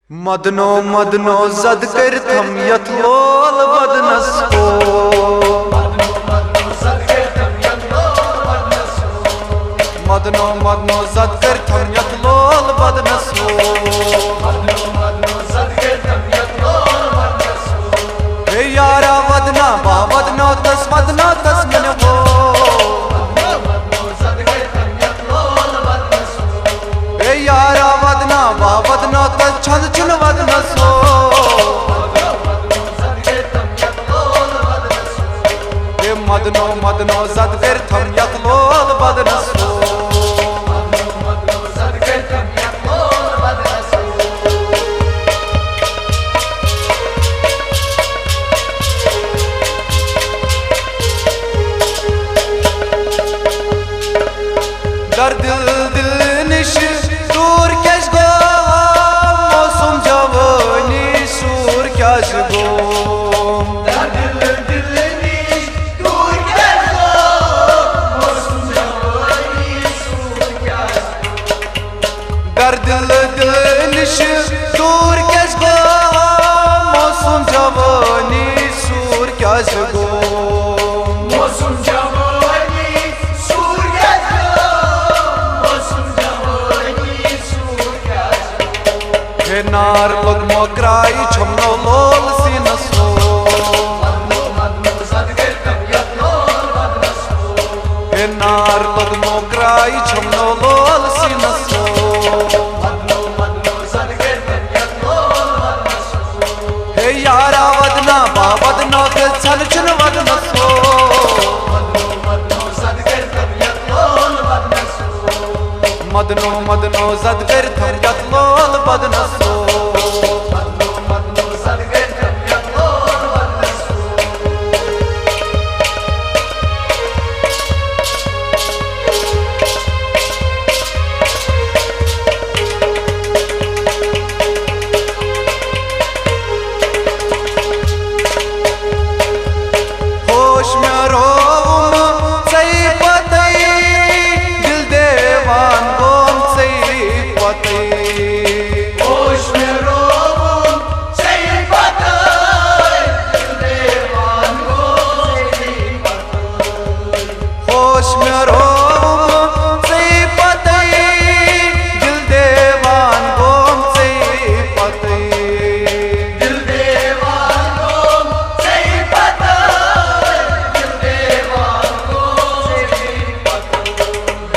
मदनो मदनो जद कर थम यथ लोल बदनस को मदनो मदनो जद कर थम यथ लोल बदनस को हे यारा वदना बा वदनो तस मन वो हे यारा वदना बा वदनो तस छंद चुन वदनसो हे मदनो मदनो जद कर थम यथ लोल बदनसो दर दिल दिल निश दूर कैस गो मौसम जवानी सूर कैस गो दर दिल दिल निश दूर कैस गो मौसम जवानी सूर कैस दर दिल दिल निश दूर कैस गो मौसम जवानी सूर कैस गो मौसम नार लोग मोकराई छमनो लोल सीनसो हे नार लोग मोकराई छमनो लोल सीनसो हे यारा वदना बा वदनो के छन चुन वदनसो मदनो मदनो जद कर थम यथ लोल बदनसो होश में रोम सही पतई दिल देवान गोम सही पतई होश में रोम सही पतई दिल देवान गोम सही पतई होश में रोम सही पतई दिल देवान गोम सही पतई दिल देवान गोम सही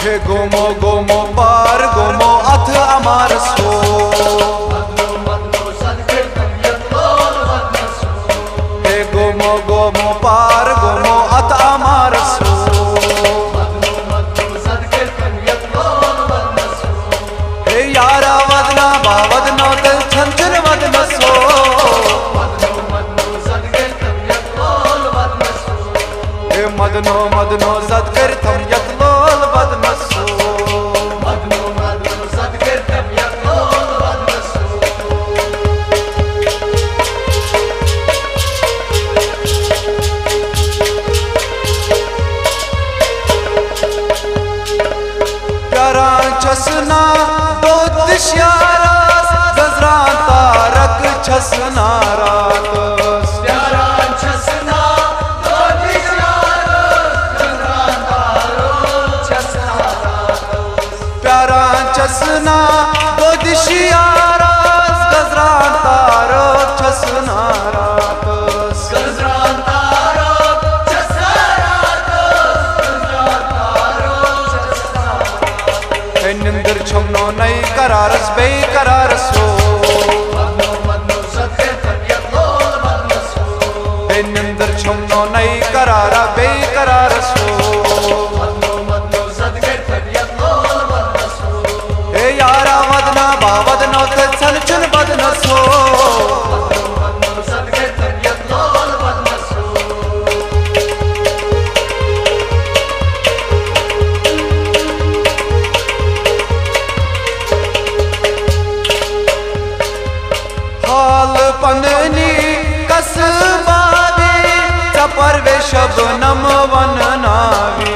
हे गोमो गोमो पार गोमो अथ अमार सो हे गोमो गोमो पार गोमो अथ अमार सो हे यारा वदना बा वदनो तल छन चुन वदनसो हे मदनो मदनो जद कर थम यथ लोल बदनसो प्यारा छसना दो दिशारास गजरान तारक छसना रात प्यारा छसना दो दिशारास गजरान तारक छसना रात प्यारा छसना दो दिशारास गजरान तारक छसना रात गजरान तारक छसना रात गजरान तारक छसना हे निंदर छमनो नई करारस बेकरार सो हे निंदर छमनो नई करारा बेकरार सो हे यारा वदना बा वदनो ते छन चुन बदनसो हाल पननी कसबावी चपर वे शबनम वन नावी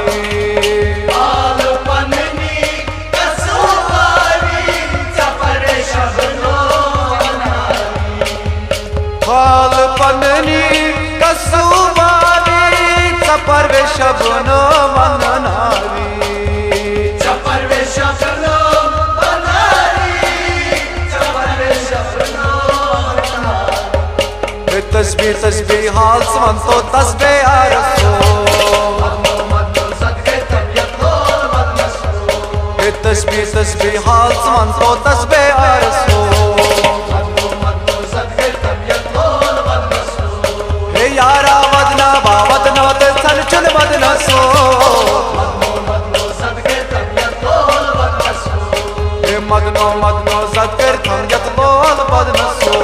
हाल पननी कसबावी चपर शबनम वननी कसुबानी चपर शबन मननारी चपर शबन तस्बीह तस्बीह हाल सवन तो तस्बीह आरसो तस्बीह तस्बीह हाल सवन तो तस्बीह आरसो हे यारा वदना बावदना ते सन चुन वदना सो हे मदनो मदनो सदकर थम यत बोल वदना सो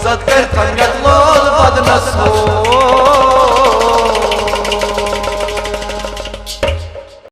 सदकर थम यत बोल वदना सो